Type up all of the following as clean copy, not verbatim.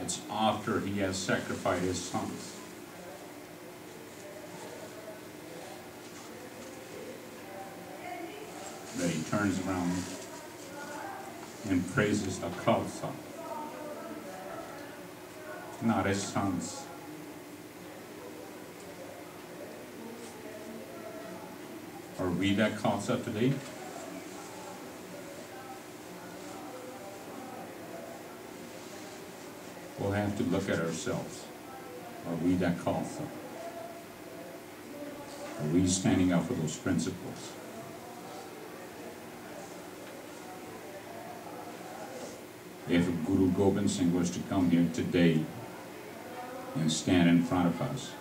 It's after he has sacrificed his sons. That he turns around and praises the Khalsa, not his sons. Are we that Khalsa today? We'll have to look at ourselves. Are we that Khalsa? Are we standing up for those principles? If Guru Gobind Singh was to come here today and stand in front of us,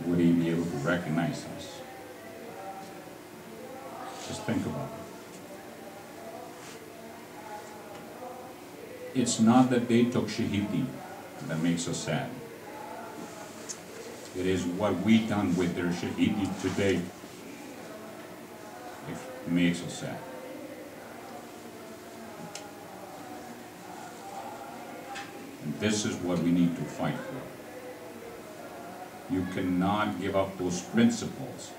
would he be able to recognize us? Just think about it. It's not that they took Shahidi that makes us sad. It is what we done with their Shahidi today. It makes us sad. And this is what we need to fight for. You cannot give up those principles.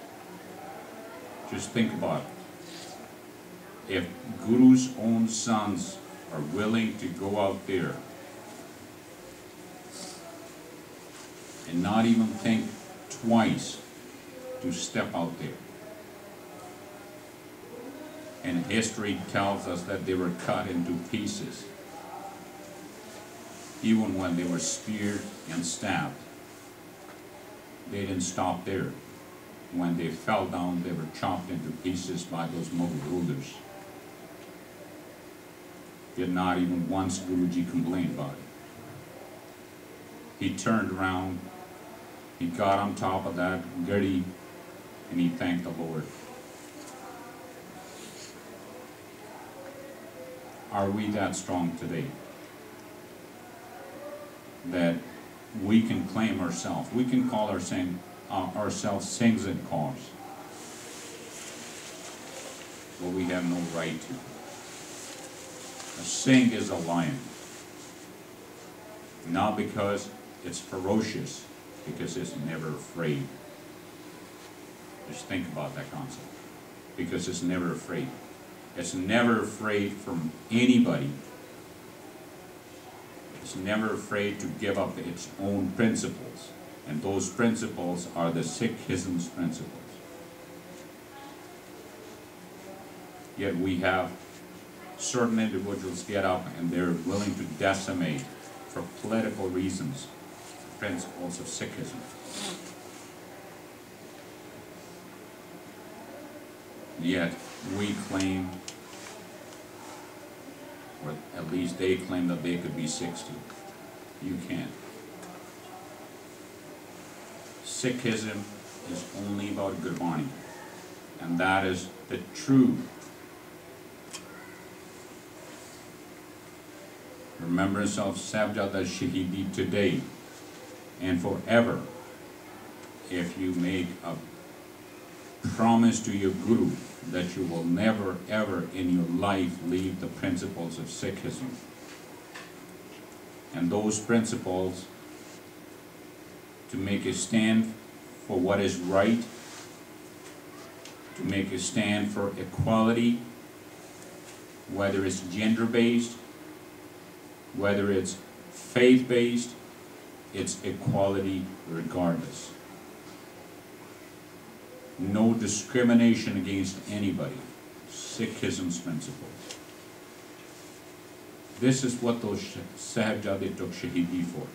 Just think about it. If Guru's own sons are willing to go out there and not even think twice to step out there, and history tells us that they were cut into pieces. Even when they were speared and stabbed, they didn't stop there. When they fell down, they were chopped into pieces by those Mughal rulers. Yet not even once Guruji complained about it. He turned around, he got on top of that gadi, and he thanked the Lord. Are we that strong today that we can claim ourselves? We can call ourselves Singhs and Kaurs, but we have no right to. A Singh is a lion, not because it's ferocious, because it's never afraid. Just think about that concept. Because it's never afraid. It's never afraid from anybody. It's never afraid to give up its own principles. And those principles are the Sikhism's principles. Yet we have certain individuals get up and they're willing to decimate, for political reasons, the principles of Sikhism. Yet we claim, or at least they claim, that they could be 60. You can't. Sikhism is only about Gurbani, and that is the true remembrance of Sabjada Shahidi today and forever. If you make a promise to your Guru that you will never ever in your life leave the principles of Sikhism, and those principles to make a stand for what is right, to make a stand for equality, whether it's gender-based, whether it's faith-based, it's equality regardless. No discrimination against anybody. Sikhism's principles. This is what those Sahibzade took Shahidi for.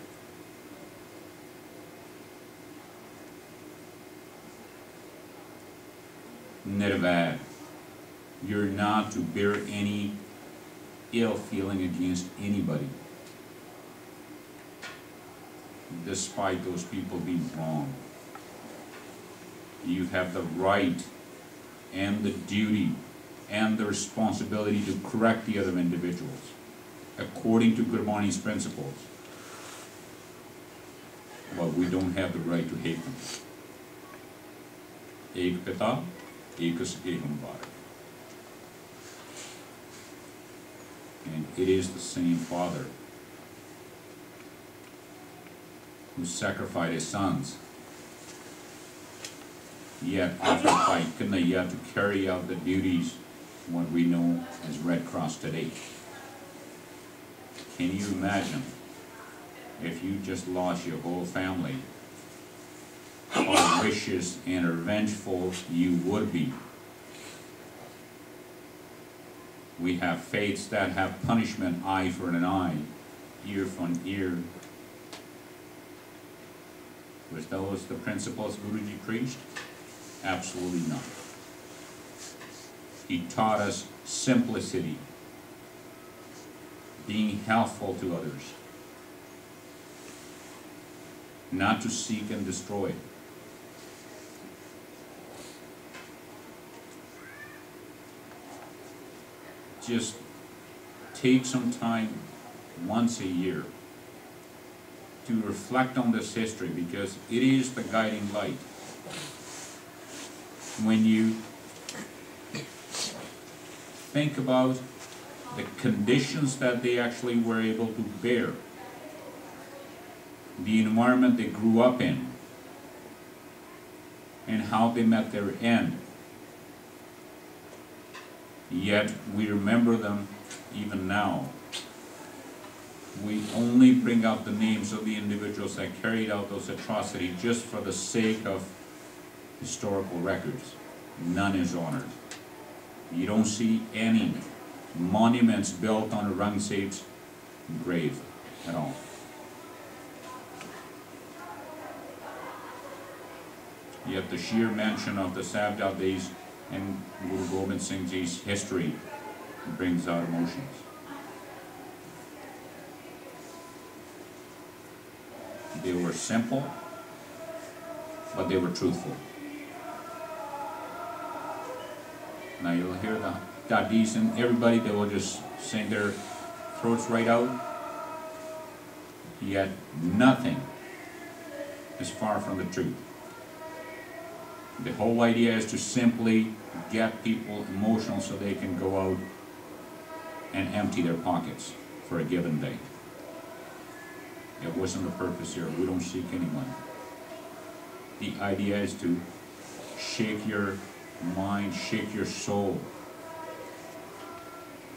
Nirvair. You're not to bear any ill feeling against anybody, despite those people being wrong. You have the right and the duty and the responsibility to correct the other individuals according to Gurbani's principles. But we don't have the right to hate them. Ek pita, ek sake hum barak. it is the same Father who sacrificed his sons, yet after fight couldn't yet to carry out the duties what we know as Red Cross today. Can you imagine if you just lost your whole family, how vicious and revengeful you would be? We have faiths that have punishment, eye for an eye, ear for an ear. Was those the principles Guruji preached? Absolutely not. He taught us simplicity, being helpful to others, not to seek and destroy. Just take some time once a year to reflect on this history, because it is the guiding light. When you think about the conditions that they actually were able to bear, the environment they grew up in, and how they met their end, yet we remember them even now. We only bring out the names of the individuals that carried out those atrocities just for the sake of historical records. None is honored. You don't see any monuments built on Aurangzeb's grave at all. Yet the sheer mention of the Sabda days and Guru Gobind Singh Ji's history brings out emotions. They were simple, but they were truthful. Now you'll hear the Dadis and everybody, they will just sing their throats right out. Yet nothing is far from the truth. The whole idea is to simply get people emotional so they can go out and empty their pockets for a given day. It wasn't the purpose here. We don't seek anyone. The idea is to shake your mind, shake your soul,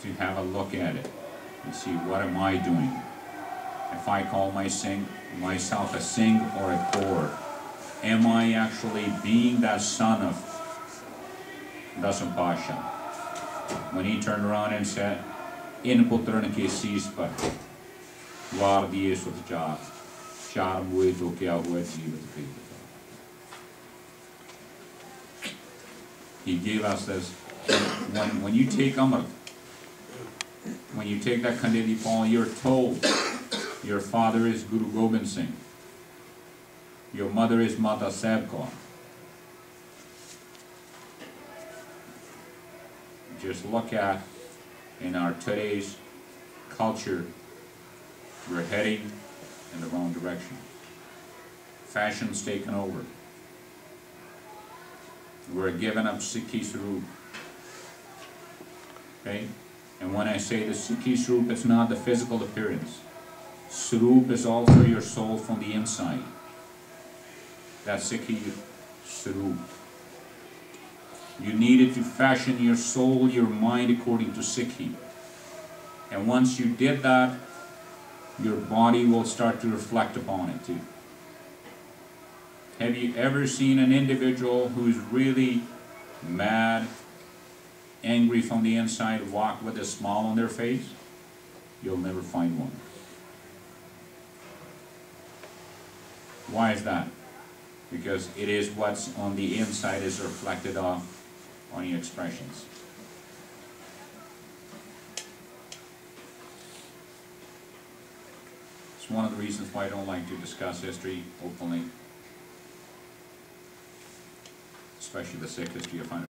to have a look at it and see, what am I doing? If I call myself a Singh or a Kaur, am I actually being that son of Dasam Pasha? When he turned around and said, "In putran ke sees par var diye sut char mue to kya hua jeevat pe." He gave us this. When you take Amrit, when you take that Khandedi Paul, you're told your father is Guru Gobind Singh, your mother is Mata Sahib. Just look at, in our today's culture, we're heading in the wrong direction. Fashion's taken over. We're giving up Sikhi Swaroop. Okay? And when I say the Sikhi Swaroop, it's not the physical appearance. Swaroop is also your soul from the inside. That's Sikhi Swaroop. You needed to fashion your soul, your mind according to Sikhi. And once you did that, your body will start to reflect upon it too. Have you ever seen an individual who's really mad, angry from the inside, walk with a smile on their face? You'll never find one. Why is that? Because it is what's on the inside is reflected off on your expressions. It's one of the reasons why I don't like to discuss history openly, especially the Sikh history. I find